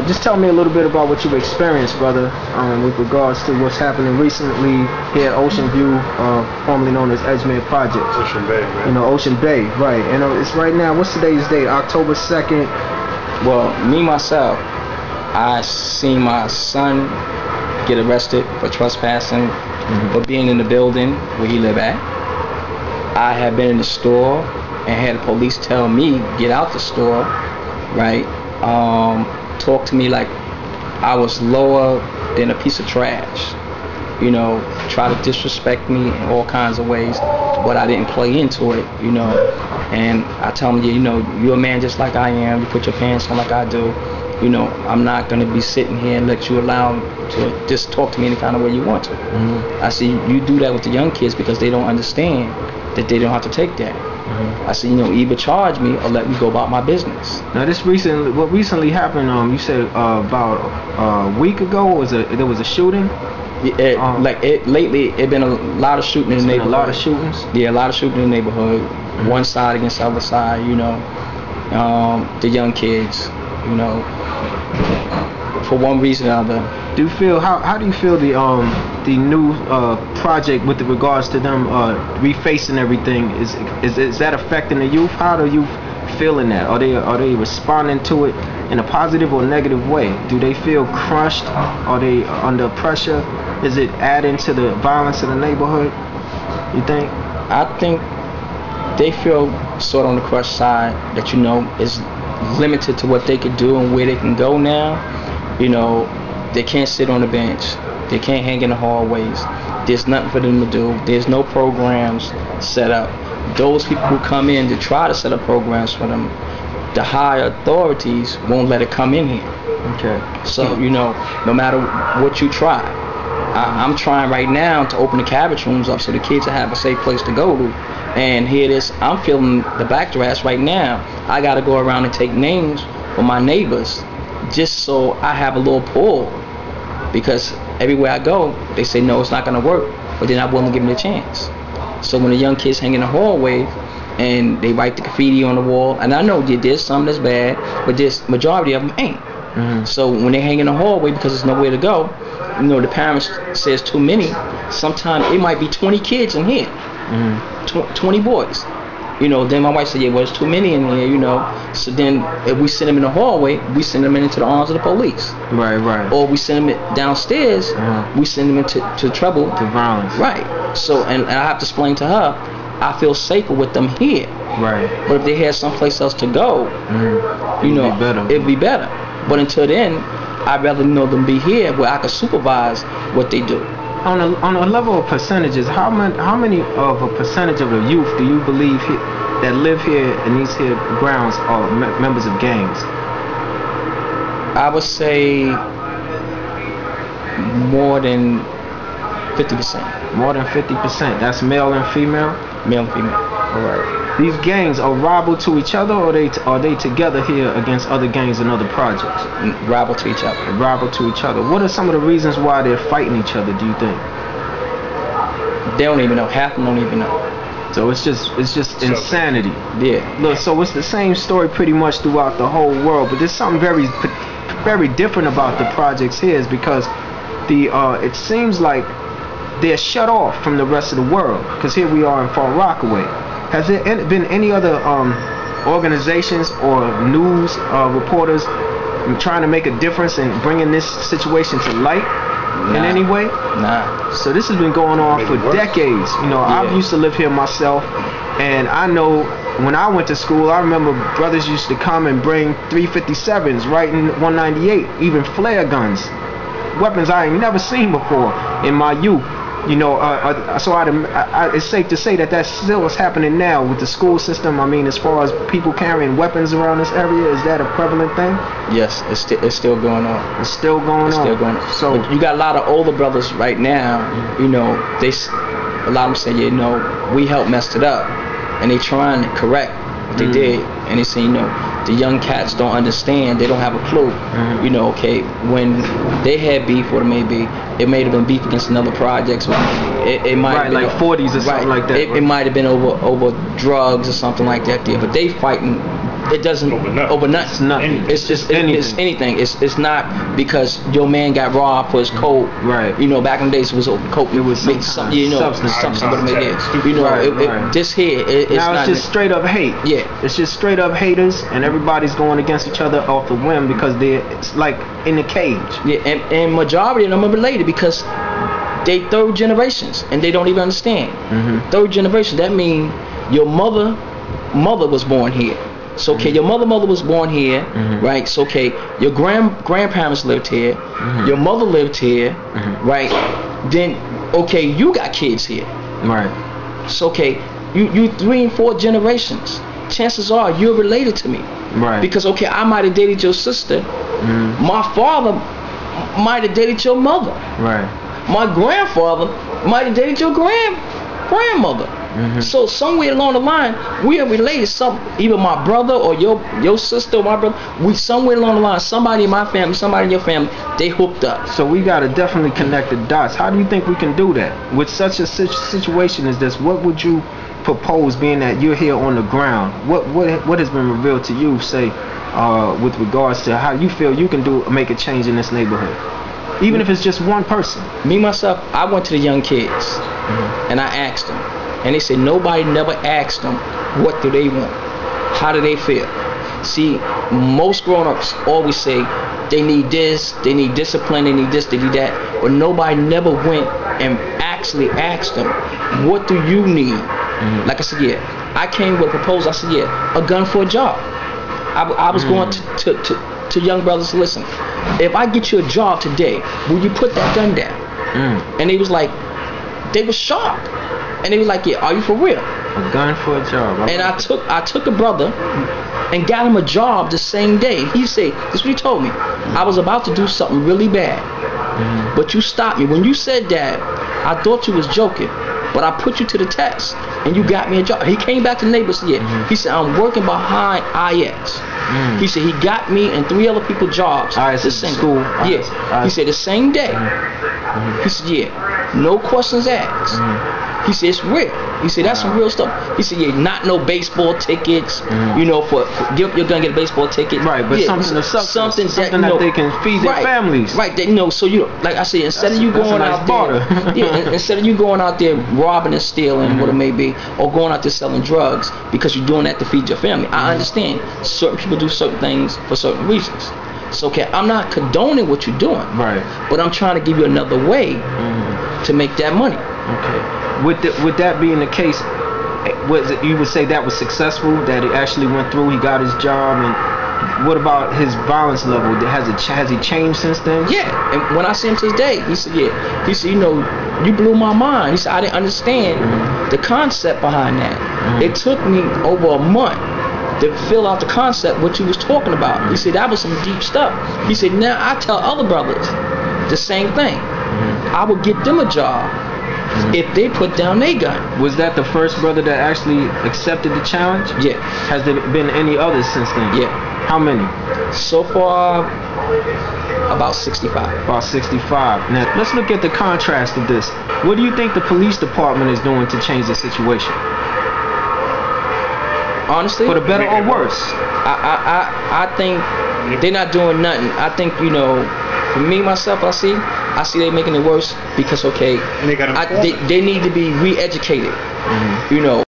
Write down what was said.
just tell me a little bit about what you've experienced, brother, with regards to what's happening recently here at Ocean View, formerly known as Edgemere Project. Ocean Bay, right? You know, Ocean Bay, right. And it's right now, what's today's date? October 2nd. Well, me, myself, I seen my son get arrested for trespassing, for being in the building where he live at. I had been in the store and had the police tell me, get out the store, right? Talk to me like I was lower than a piece of trash. You know, try to disrespect me in all kinds of ways, but I didn't play into it, you know. And I tell them, you know, you're a man just like I am. You put your pants on like I do. You know, I'm not going to be sitting here and let you allow to just talk to me any kind of way you want to. I see you do that with the young kids because they don't understand that they don't have to take that. I said, you know, either charge me or let me go about my business. Now, what recently happened, you said about a week ago, there was a shooting? Lately, it been a lot of shooting in the neighborhood. A lot of shootings? Yeah, a lot of shooting in the neighborhood. One side against the other side, you know. The young kids, you know, for one reason or another. Do you feel, how do you feel the new project with regards to them refacing everything, is that affecting the youth? How do you feel in that? Are they responding to it in a positive or negative way? Do they feel crushed? Are they under pressure? Is it adding to the violence in the neighborhood, you think? I think they feel sort of on the crushed side that, you know, is limited to what they could do and where they can go now. You know, they can't sit on the bench. They can't hang in the hallways. There's nothing for them to do. There's no programs set up. Those people who come in to try to set up programs for them, the higher authorities won't let it come in here. Okay. So, you know, no matter what you try, I'm trying right now to open the cabbage rooms up so the kids will have a safe place to go to. And here it is, I'm feeling the backdraft right now. I got to go around and take names for my neighbors just so I have a little pull. Because everywhere I go, they say, no, it's not going to work. But they're not willing to give me a chance. So when the young kids hang in the hallway and they write the graffiti on the wall, and I know there's some that's bad, but there's majority of them ain't. So when they hang in the hallway because there's nowhere to go, you know, the parents says too many. Sometimes it might be 20 kids in here, 20 boys. You know, then my wife said, yeah, well, there's too many in here, you know. So then if we send them in the hallway, we send them into the arms of the police. Right. Or we send them downstairs, we send them into trouble. To violence. Right. So, and I have to explain to her, I feel safer with them here. Right. But if they had someplace else to go, you know, it'd be better. But until then, I'd rather know them be here where I can supervise what they do. On a level of percentages, how many of a percentage of the youth do you believe that live here in these here grounds are members of gangs? I would say more than 50%. More than 50%. That's male and female? Male and female. All right. These gangs are rival to each other, or are they together here against other gangs and other projects? Rival to each other. Rival to each other. What are some of the reasons why they're fighting each other, do you think? They don't even know. Half of them don't even know. So it's just insanity. Yeah. Look, so it's the same story pretty much throughout the whole world, but there's something very different about the projects here, is because it seems like they're shut off from the rest of the world. Because here we are in Far-rockaway. Has there been any other organizations or news reporters trying to make a difference in bringing this situation to light in any way? Nah. So this has been going on for decades. You know, I used to live here myself, and I know when I went to school, I remember brothers used to come and bring 357s, right in 198, even flare guns, weapons I ain't never seen before in my youth. You know, so it's safe to say that still is happening now with the school system. I mean, as far as people carrying weapons around this area, is that a prevalent thing? Yes, it's still going on. It's still going on. Still going on. So but you got a lot of older brothers right now. You know, a lot of them say, yeah, you know, we helped messed it up, and they trying to correct what they did, and they say, you know, the young cats don't understand. They don't have a clue. You know, okay, when they had beef, what it may be, it may have been beef against another project. So it might have been like 40s or something like that. It might have been over drugs or something like that there. But they fighting It doesn't over nothing. It's nothing. It's just anything. It's anything. It's not because your man got robbed for his coat. Right. You know, back in the days it was coat. It was something. You know, substance. something to make it. You know, Right. this here. It's now not it's just straight up hate. Yeah. It's just straight up haters, and everybody's going against each other off the whim because it's like in the cage. Yeah, and majority of them are related because they third generations and they don't even understand. Third generation, that means your mother was born here. So okay, your mother was born here, right? So okay, your grandparents lived here, your mother lived here, right? Then okay, you got kids here, right? So okay, you 3 and 4 generations. Chances are you're related to me, right? Because okay, I might have dated your sister, my father might have dated your mother, right? My grandfather might have dated your grandmother. So somewhere along the line, we are related. Either my brother or your sister or my brother. We somewhere along the line, somebody in my family, somebody in your family, they hooked up. So we gotta definitely connect the dots. How do you think we can do that with such a situation as this? What would you propose, being that you're here on the ground? What has been revealed to you, say, with regards to how you feel you can make a change in this neighborhood, even if it's just one person? Me myself, I went to the young kids and I asked them. And they said nobody never asked them what do they want, how do they feel. See, most grown-ups always say they need this, they need discipline, they need this, they need that, but nobody never went and actually asked them, what do you need? Like I said, yeah, I came with a proposal. I said, yeah, a gun for a job. I was going to young brothers, listen, if I get you a job today, will you put that gun down? And they was like, they were shocked. And they was like, yeah, are you for real? A gun for a job. And I took a brother and got him a job the same day. He said, this is what he told me. I was about to do something really bad, but you stopped me. When you said that, I thought you was joking, but I put you to the test, and you got me a job. He came back to the neighbors. Yeah. He said, I'm working behind IX. He said he got me and 3 other people jobs. The same school. Yeah. He said the same day. He said, yeah, no questions asked. He said, it's real. He said, that's some real stuff. He said, yeah, not no baseball tickets, you know, you're gonna get a baseball ticket. Right, but yeah, something that they can feed their families. Right, you know, so you, like I said, instead of you going out there, instead of you going out there robbing and stealing, what it may be, or going out there selling drugs because you're doing that to feed your family. I understand certain people do certain things for certain reasons. So okay, I'm not condoning what you're doing, right? But I'm trying to give you another way to make that money. Okay. With that being the case, you would say that was successful, that it actually went through, he got his job, and what about his violence level? Has he changed since then? Yeah, and when I see him to this day, he said, yeah, he said, you know, you blew my mind. He said, I didn't understand the concept behind that. It took me over a month to fill out the concept, what you was talking about. He said, that was some deep stuff. He said, now I tell other brothers the same thing. I would get them a job if they put down their gun. Was that the first brother that actually accepted the challenge? Yeah. Has there been any others since then? Yeah. How many? So far, about 65. About 65. Now, let's look at the contrast of this. What do you think the police department is doing to change the situation? Honestly? For the better or worse? I think they're not doing nothing. I think, you know, for me, myself, I see they making it worse because, okay, they need to be re-educated. You know,